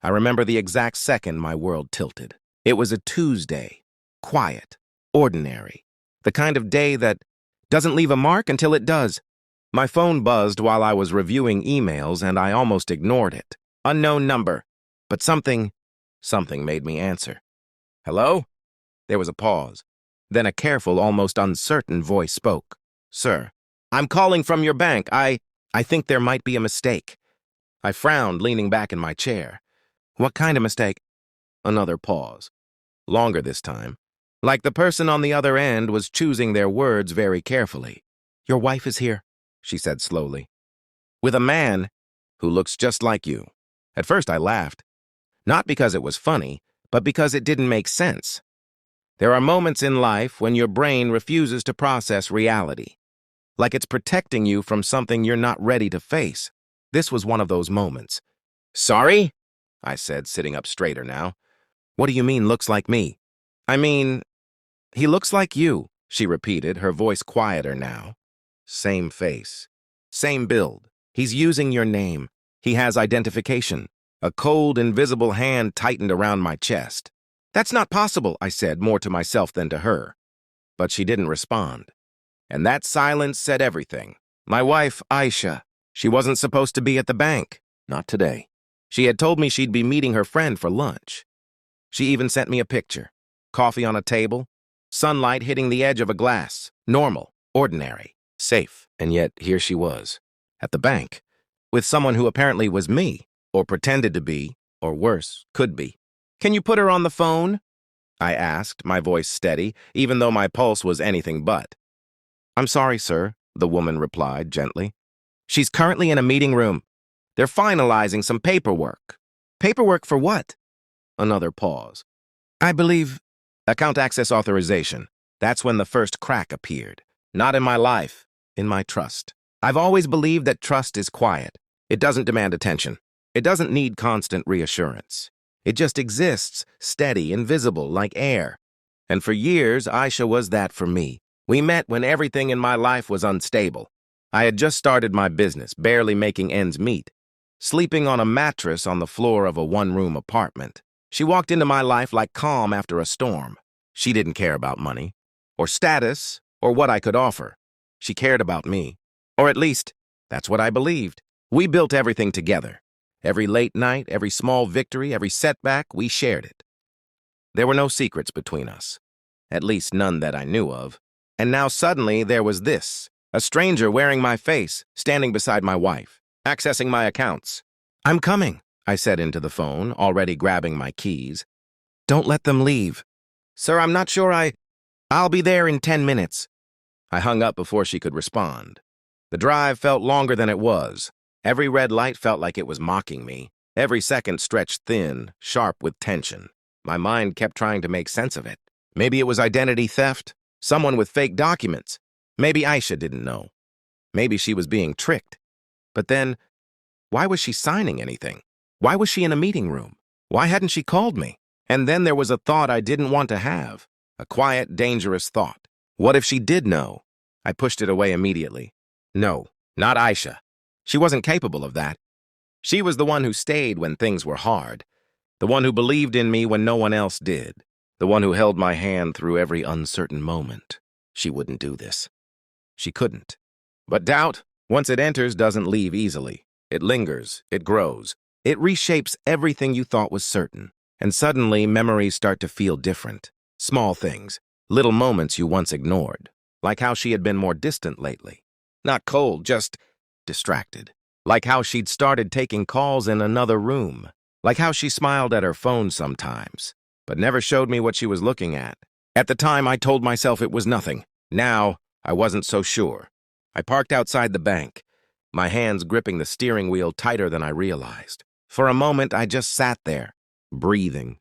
I remember the exact second my world tilted. It was a Tuesday. Quiet. Ordinary. The kind of day that doesn't leave a mark until it does. My phone buzzed while I was reviewing emails, and I almost ignored it. Unknown number. But something made me answer. Hello? There was a pause. Then a careful, almost uncertain voice spoke. Sir, I'm calling from your bank. I think there might be a mistake. I frowned, leaning back in my chair. What kind of mistake? Another pause. Longer this time. Like the person on the other end was choosing their words very carefully. Your wife is here, she said slowly. With a man who looks just like you. At first I laughed. Not because it was funny, but because it didn't make sense. There are moments in life when your brain refuses to process reality. Like it's protecting you from something you're not ready to face. This was one of those moments. Sorry? I said, sitting up straighter now. What do you mean, looks like me? I mean, he looks like you, she repeated, her voice quieter now. Same face. Same build. He's using your name. He has identification. A cold, invisible hand tightened around my chest. That's not possible, I said, more to myself than to her. But she didn't respond. And that silence said everything. My wife, Aisha, she wasn't supposed to be at the bank. Not today. She had told me she'd be meeting her friend for lunch. She even sent me a picture. Coffee on a table, sunlight hitting the edge of a glass. Normal, ordinary, safe. And yet here she was, at the bank, with someone who apparently was me, or pretended to be, or worse, could be. Can you put her on the phone? I asked, my voice steady, even though my pulse was anything but. I'm sorry, sir, the woman replied gently. She's currently in a meeting room. They're finalizing some paperwork. Paperwork for what? Another pause. I believe account access authorization. That's when the first crack appeared. Not in my life, in my trust. I've always believed that trust is quiet. It doesn't demand attention. It doesn't need constant reassurance. It just exists, steady, invisible, like air. And for years, Aisha was that for me. We met when everything in my life was unstable. I had just started my business, barely making ends meet, sleeping on a mattress on the floor of a one-room apartment. She walked into my life like calm after a storm. She didn't care about money, or status, or what I could offer. She cared about me. Or at least, that's what I believed. We built everything together. Every late night, every small victory, every setback, we shared it. There were no secrets between us. At least none that I knew of. And now suddenly there was this, a stranger wearing my face, standing beside my wife, accessing my accounts. I'm coming, I said into the phone, already grabbing my keys. Don't let them leave. Sir, I'm not sure I'll be there in 10 minutes. I hung up before she could respond. The drive felt longer than it was. Every red light felt like it was mocking me. Every second stretched thin, sharp with tension. My mind kept trying to make sense of it. Maybe it was identity theft, someone with fake documents. Maybe Aisha didn't know. Maybe she was being tricked. But then, why was she signing anything? Why was she in a meeting room? Why hadn't she called me? And then there was a thought I didn't want to have. A quiet, dangerous thought. What if she did know? I pushed it away immediately. No, not Aisha. She wasn't capable of that. She was the one who stayed when things were hard. The one who believed in me when no one else did. The one who held my hand through every uncertain moment. She wouldn't do this. She couldn't. But doubt, once it enters, doesn't leave easily. It lingers. It grows. It reshapes everything you thought was certain. And suddenly, memories start to feel different. Small things. Little moments you once ignored. Like how she had been more distant lately. Not cold, just distracted. Like how she'd started taking calls in another room. Like how she smiled at her phone sometimes, but never showed me what she was looking at. At the time, I told myself it was nothing. Now, I wasn't so sure. I parked outside the bank, my hands gripping the steering wheel tighter than I realized. For a moment, I just sat there, breathing,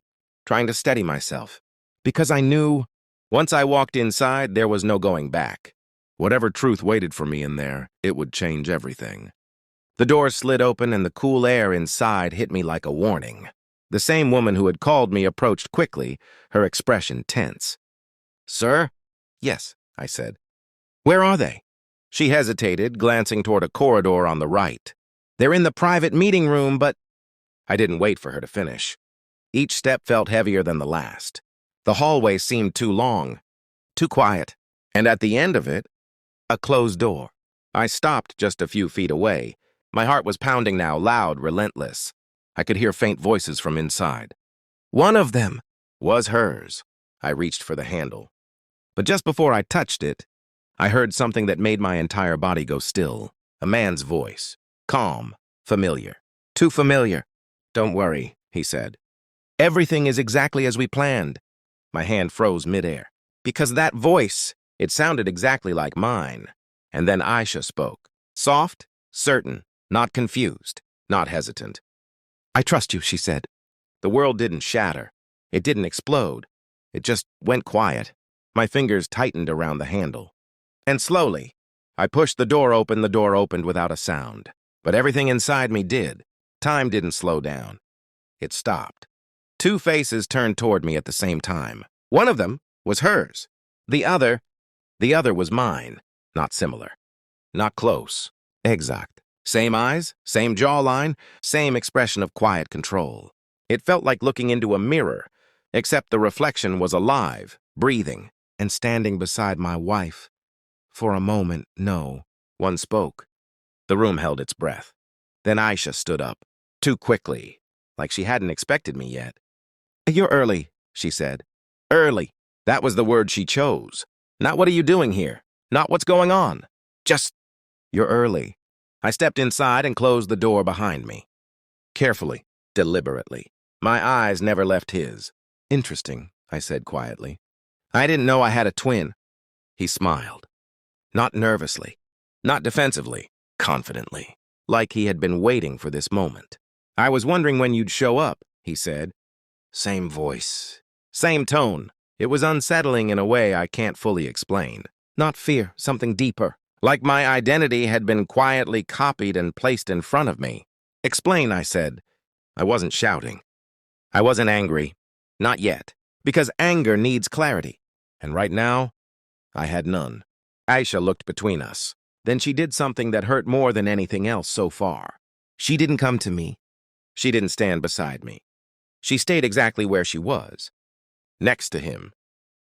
trying to steady myself. Because I knew, once I walked inside, there was no going back. Whatever truth waited for me in there, it would change everything. The door slid open and the cool air inside hit me like a warning. The same woman who had called me approached quickly, her expression tense. Sir? Yes, I said. Where are they? She hesitated, glancing toward a corridor on the right. They're in the private meeting room, but... I didn't wait for her to finish. Each step felt heavier than the last. The hallway seemed too long, too quiet, and at the end of it, a closed door. I stopped just a few feet away. My heart was pounding now, loud, relentless. I could hear faint voices from inside. One of them was hers. I reached for the handle. But just before I touched it, I heard something that made my entire body go still. A man's voice. Calm. Familiar. Too familiar. Don't worry, he said. Everything is exactly as we planned. My hand froze midair. Because that voice, it sounded exactly like mine. And then Aisha spoke. Soft, certain, not confused, not hesitant. I trust you, she said. The world didn't shatter. It didn't explode. It just went quiet. My fingers tightened around the handle. And slowly, I pushed the door opened without a sound. But everything inside me did. Time didn't slow down. It stopped. Two faces turned toward me at the same time. One of them was hers. The other was mine. Not similar. Not close. Exact. Same eyes, same jawline, same expression of quiet control. It felt like looking into a mirror, except the reflection was alive, breathing, and standing beside my wife. For a moment, no one spoke. The room held its breath. Then Aisha stood up, too quickly, like she hadn't expected me yet. You're early, she said. Early. That was the word she chose. Not what are you doing here? Not what's going on. Just, you're early. I stepped inside and closed the door behind me. Carefully, deliberately. My eyes never left his. Interesting, I said quietly. I didn't know I had a twin. He smiled. Not nervously, not defensively, confidently, like he had been waiting for this moment. I was wondering when you'd show up, he said. Same voice, same tone. It was unsettling in a way I can't fully explain. Not fear, something deeper. Like my identity had been quietly copied and placed in front of me. Explain, I said. I wasn't shouting. I wasn't angry. Not yet. Because anger needs clarity. And right now, I had none. Aisha looked between us. Then she did something that hurt more than anything else so far. She didn't come to me. She didn't stand beside me. She stayed exactly where she was. Next to him.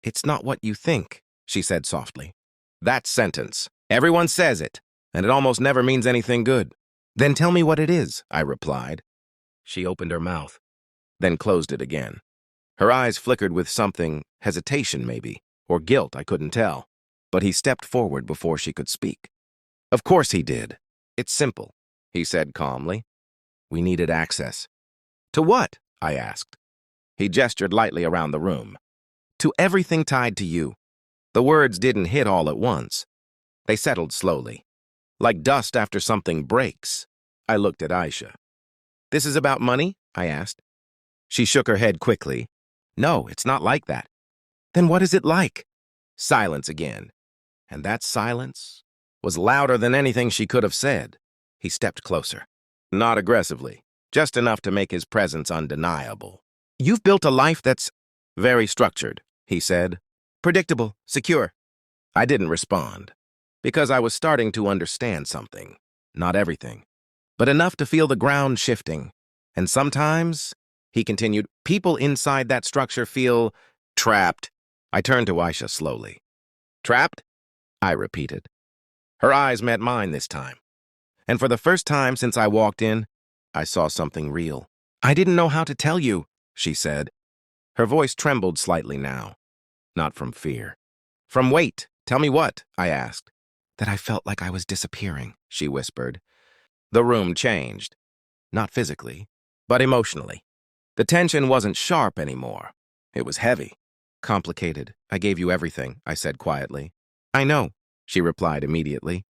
It's not what you think, she said softly. That sentence. Everyone says it, and it almost never means anything good. Then tell me what it is, I replied. She opened her mouth, then closed it again. Her eyes flickered with something, hesitation maybe, or guilt, I couldn't tell. But he stepped forward before she could speak. Of course he did. It's simple, he said calmly. We needed access. To what? I asked. He gestured lightly around the room. To everything tied to you. The words didn't hit all at once. They settled slowly, like dust after something breaks. I looked at Aisha. This is about money? I asked. She shook her head quickly. No, it's not like that. Then what is it like? Silence again. And that silence was louder than anything she could have said. He stepped closer. Not aggressively, just enough to make his presence undeniable. You've built a life that's very structured, he said. Predictable, secure. I didn't respond, because I was starting to understand something. Not everything, but enough to feel the ground shifting. And sometimes, he continued, people inside that structure feel trapped. I turned to Aisha slowly. Trapped? I repeated. Her eyes met mine this time. And for the first time since I walked in, I saw something real. I didn't know how to tell you, she said. Her voice trembled slightly now. Not from fear. From weight. Tell me what? I asked. That I felt like I was disappearing, she whispered. The room changed. Not physically, but emotionally. The tension wasn't sharp anymore. It was heavy. Complicated. I gave you everything, I said quietly. I know, she replied immediately.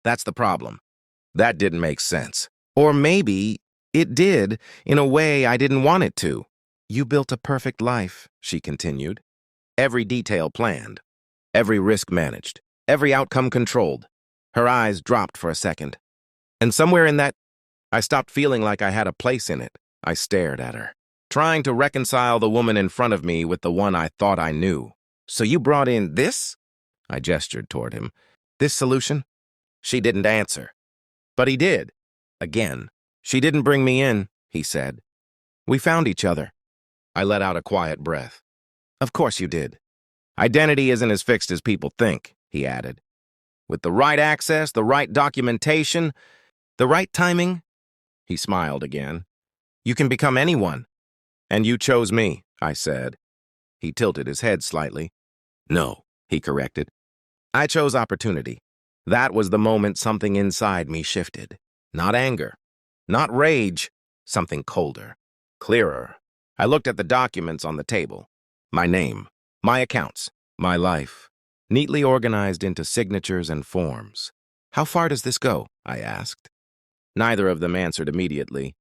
That's the problem. That didn't make sense. Or maybe it did, in a way I didn't want it to. You built a perfect life, she continued. Every detail planned. Every risk managed. Every outcome controlled. Her eyes dropped for a second. And somewhere in that, I stopped feeling like I had a place in it. I stared at her, trying to reconcile the woman in front of me with the one I thought I knew. So you brought in this? I gestured toward him. This solution? She didn't answer. But he did. Again. She didn't bring me in, he said. We found each other. I let out a quiet breath. Of course you did. Identity isn't as fixed as people think, he added. With the right access, the right documentation, the right timing, he smiled again, you can become anyone. And you chose me, I said. He tilted his head slightly. No, he corrected. I chose opportunity. That was the moment something inside me shifted. Not anger, not rage, something colder, clearer. I looked at the documents on the table. My name, my accounts, my life, neatly organized into signatures and forms. How far does this go? I asked. Neither of them answered immediately,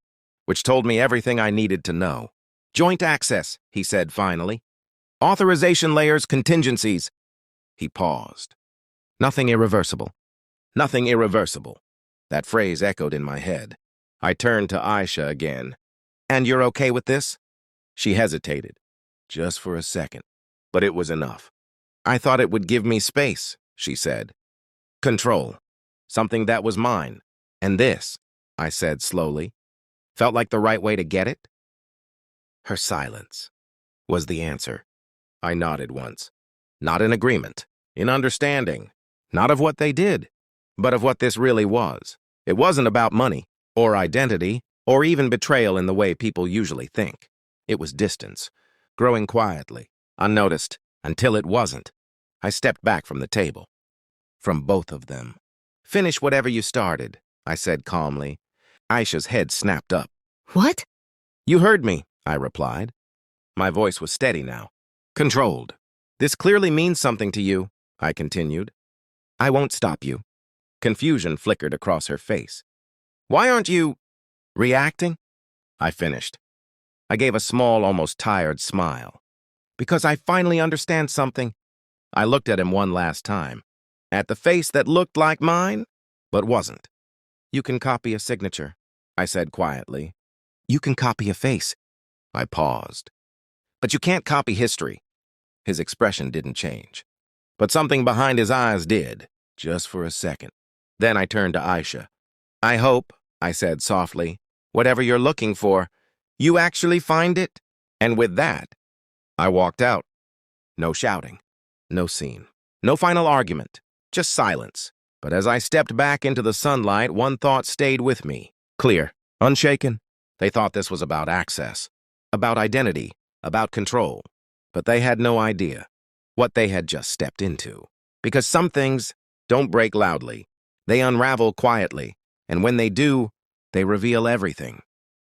which told me everything I needed to know. Joint access, he said finally. Authorization layers, contingencies. He paused. Nothing irreversible. Nothing irreversible. That phrase echoed in my head. I turned to Aisha again. And you're okay with this? She hesitated, just for a second, but it was enough. I thought it would give me space, she said. Control. Something that was mine. And this, I said slowly, felt like the right way to get it. Her silence was the answer. I nodded once. Not in agreement, in understanding, not of what they did, but of what this really was. It wasn't about money, or identity, or even betrayal in the way people usually think. It was distance, growing quietly, unnoticed, until it wasn't. I stepped back from the table. From both of them. Finish whatever you started, I said calmly. Aisha's head snapped up. What? You heard me, I replied. My voice was steady now. Controlled. This clearly means something to you, I continued. I won't stop you. Confusion flickered across her face. Why aren't you reacting? I finished. I gave a small, almost tired smile. Because I finally understand something. I looked at him one last time. At the face that looked like mine, but wasn't. You can copy a signature, I said quietly. You can copy a face. I paused. But you can't copy history. His expression didn't change. But something behind his eyes did, just for a second. Then I turned to Aisha. I hope, I said softly, whatever you're looking for, you actually find it. And with that, I walked out. No shouting, no scene, no final argument, just silence. But as I stepped back into the sunlight, one thought stayed with me. Clear, unshaken. They thought this was about access, about identity, about control. But they had no idea what they had just stepped into. Because some things don't break loudly. They unravel quietly. And when they do, they reveal everything.